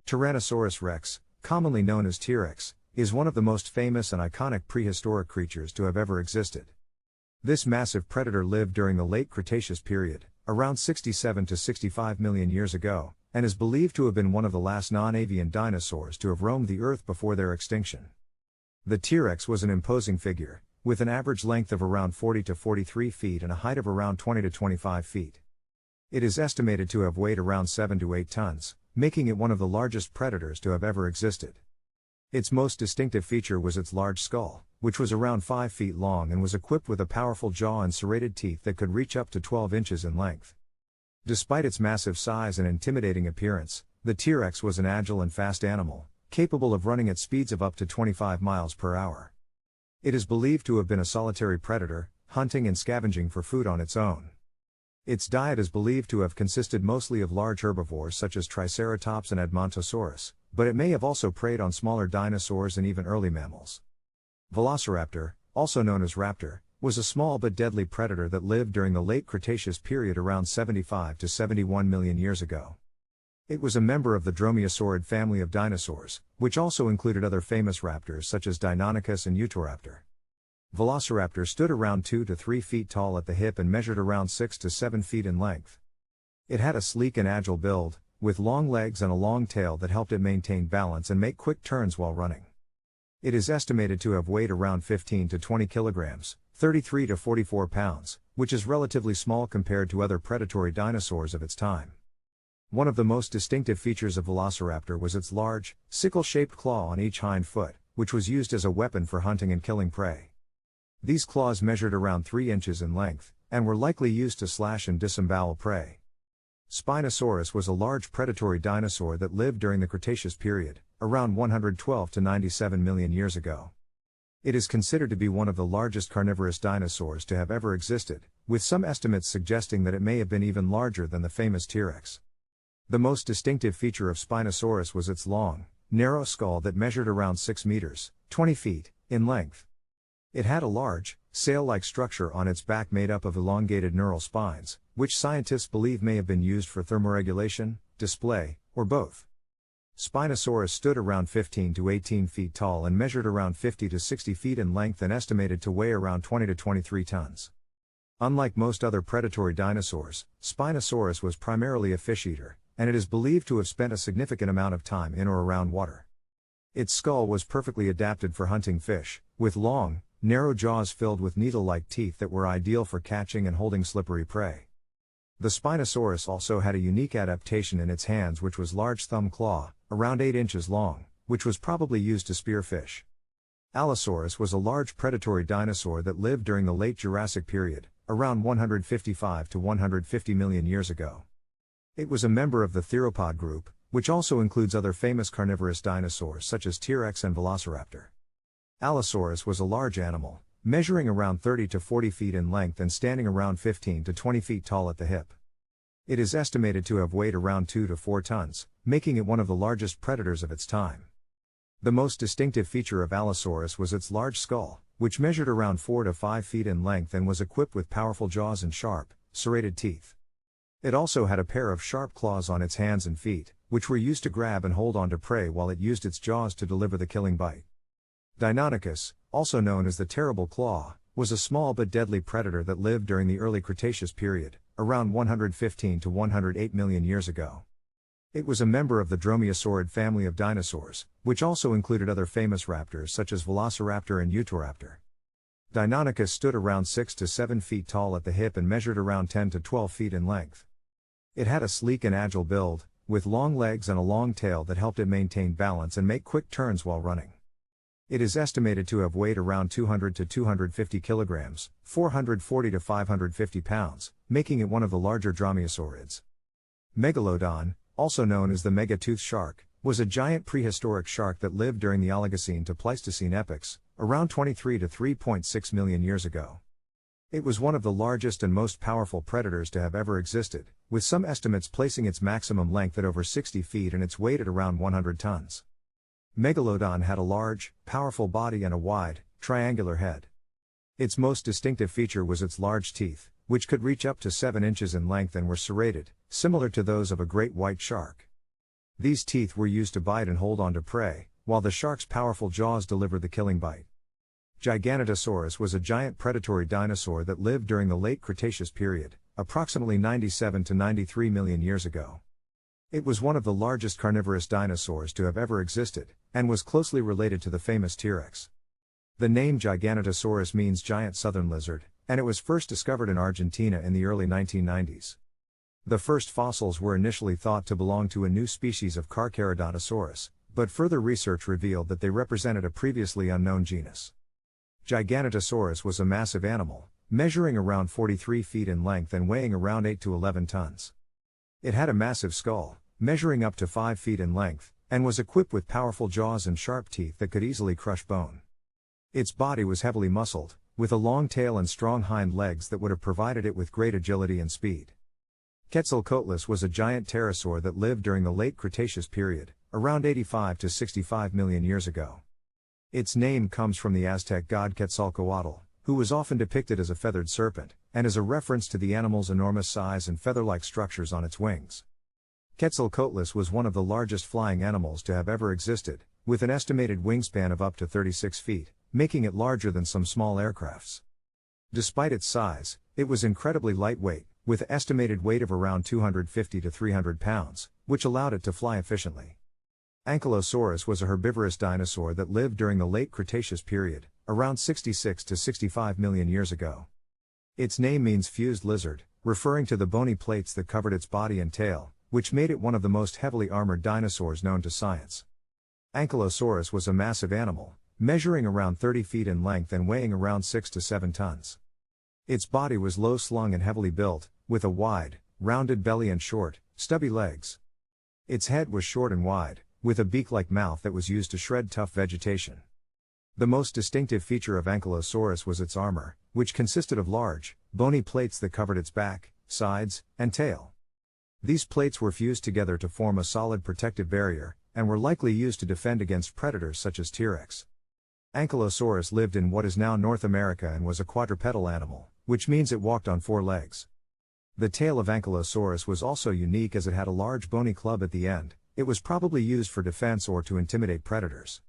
Tyrannosaurus Rex, commonly known as T-Rex, is one of the most famous and iconic prehistoric creatures to have ever existed. This massive predator lived during the late Cretaceous period, around 67 to 65 million years ago, and is believed to have been one of the last non-avian dinosaurs to have roamed the Earth before their extinction. The T-Rex was an imposing figure, with an average length of around 40 to 43 feet and a height of around 20 to 25 feet. It is estimated to have weighed around 7 to 8 tons, making it one of the largest predators to have ever existed. Its most distinctive feature was its large skull, which was around 5 feet long and was equipped with a powerful jaw and serrated teeth that could reach up to 12 inches in length. Despite its massive size and intimidating appearance, the T-Rex was an agile and fast animal, capable of running at speeds of up to 25 miles per hour. It is believed to have been a solitary predator, hunting and scavenging for food on its own. Its diet is believed to have consisted mostly of large herbivores such as Triceratops and Edmontosaurus, but it may have also preyed on smaller dinosaurs and even early mammals. Velociraptor, also known as raptor, was a small but deadly predator that lived during the late Cretaceous period around 75 to 71 million years ago. It was a member of the dromaeosaurid family of dinosaurs, which also included other famous raptors such as Deinonychus and Utahraptor. Velociraptor stood around 2 to 3 feet tall at the hip and measured around 6 to 7 feet in length. It had a sleek and agile build, with long legs and a long tail that helped it maintain balance and make quick turns while running. It is estimated to have weighed around 15 to 20 kilograms, 33 to 44 pounds, which is relatively small compared to other predatory dinosaurs of its time. One of the most distinctive features of Velociraptor was its large, sickle-shaped claw on each hind foot, which was used as a weapon for hunting and killing prey. These claws measured around 3 inches in length, and were likely used to slash and disembowel prey. Spinosaurus was a large predatory dinosaur that lived during the Cretaceous period, around 112 to 97 million years ago. It is considered to be one of the largest carnivorous dinosaurs to have ever existed, with some estimates suggesting that it may have been even larger than the famous T-Rex. The most distinctive feature of Spinosaurus was its long, narrow skull that measured around 6 meters, 20 feet, in length. It had a large, sail-like structure on its back made up of elongated neural spines, which scientists believe may have been used for thermoregulation, display, or both. Spinosaurus stood around 15 to 18 feet tall and measured around 50 to 60 feet in length and estimated to weigh around 20 to 23 tons. Unlike most other predatory dinosaurs, Spinosaurus was primarily a fish eater, and it is believed to have spent a significant amount of time in or around water. Its skull was perfectly adapted for hunting fish, with long, narrow jaws filled with needle-like teeth that were ideal for catching and holding slippery prey. The Spinosaurus also had a unique adaptation in its hands, which was large thumb claw, around 8 inches long, which was probably used to spear fish. Allosaurus was a large predatory dinosaur that lived during the late Jurassic period, around 155 to 150 million years ago. It was a member of the theropod group, which also includes other famous carnivorous dinosaurs such as T-Rex and Velociraptor. Allosaurus was a large animal, measuring around 30 to 40 feet in length and standing around 15 to 20 feet tall at the hip. It is estimated to have weighed around 2 to 4 tons, making it one of the largest predators of its time. The most distinctive feature of Allosaurus was its large skull, which measured around 4 to 5 feet in length and was equipped with powerful jaws and sharp, serrated teeth. It also had a pair of sharp claws on its hands and feet, which were used to grab and hold onto prey while it used its jaws to deliver the killing bite. Deinonychus, also known as the Terrible Claw, was a small but deadly predator that lived during the early Cretaceous period, around 115 to 108 million years ago. It was a member of the dromaeosaurid family of dinosaurs, which also included other famous raptors such as Velociraptor and Utahraptor. Deinonychus stood around 6 to 7 feet tall at the hip and measured around 10 to 12 feet in length. It had a sleek and agile build, with long legs and a long tail that helped it maintain balance and make quick turns while running. It is estimated to have weighed around 200 to 250 kilograms, 440 to 550 pounds, making it one of the larger dromaeosaurids. Megalodon, also known as the mega-toothed shark, was a giant prehistoric shark that lived during the Oligocene to Pleistocene epochs, around 23 to 3.6 million years ago. It was one of the largest and most powerful predators to have ever existed, with some estimates placing its maximum length at over 60 feet and its weight at around 100 tons. Megalodon had a large, powerful body and a wide, triangular head. Its most distinctive feature was its large teeth, which could reach up to 7 inches in length and were serrated, similar to those of a great white shark. These teeth were used to bite and hold on to prey, while the shark's powerful jaws delivered the killing bite. Giganotosaurus was a giant predatory dinosaur that lived during the late Cretaceous period, approximately 97 to 93 million years ago. It was one of the largest carnivorous dinosaurs to have ever existed, and was closely related to the famous T-Rex. The name Giganotosaurus means giant southern lizard, and it was first discovered in Argentina in the early 1990s. The first fossils were initially thought to belong to a new species of Carcharodontosaurus, but further research revealed that they represented a previously unknown genus. Giganotosaurus was a massive animal, measuring around 43 feet in length and weighing around 8 to 11 tons. It had a massive skull, measuring up to 5 feet in length, and was equipped with powerful jaws and sharp teeth that could easily crush bone. Its body was heavily muscled, with a long tail and strong hind legs that would have provided it with great agility and speed. Quetzalcoatlus was a giant pterosaur that lived during the late Cretaceous period, around 85 to 65 million years ago. Its name comes from the Aztec god Quetzalcoatl, who was often depicted as a feathered serpent, and is a reference to the animal's enormous size and feather-like structures on its wings. Quetzalcoatlus was one of the largest flying animals to have ever existed, with an estimated wingspan of up to 36 feet, making it larger than some small aircrafts. Despite its size, it was incredibly lightweight, with an estimated weight of around 250 to 300 pounds, which allowed it to fly efficiently. Ankylosaurus was a herbivorous dinosaur that lived during the late Cretaceous period, around 66 to 65 million years ago. Its name means fused lizard, referring to the bony plates that covered its body and tail, which made it one of the most heavily armored dinosaurs known to science. Ankylosaurus was a massive animal, measuring around 30 feet in length and weighing around 6 to 7 tons. Its body was low-slung and heavily built, with a wide, rounded belly and short, stubby legs. Its head was short and wide, with a beak-like mouth that was used to shred tough vegetation. The most distinctive feature of Ankylosaurus was its armor, which consisted of large, bony plates that covered its back, sides, and tail. These plates were fused together to form a solid protective barrier, and were likely used to defend against predators such as T-Rex. Ankylosaurus lived in what is now North America and was a quadrupedal animal, which means it walked on 4 legs. The tail of Ankylosaurus was also unique as it had a large bony club at the end. It was probably used for defense or to intimidate predators.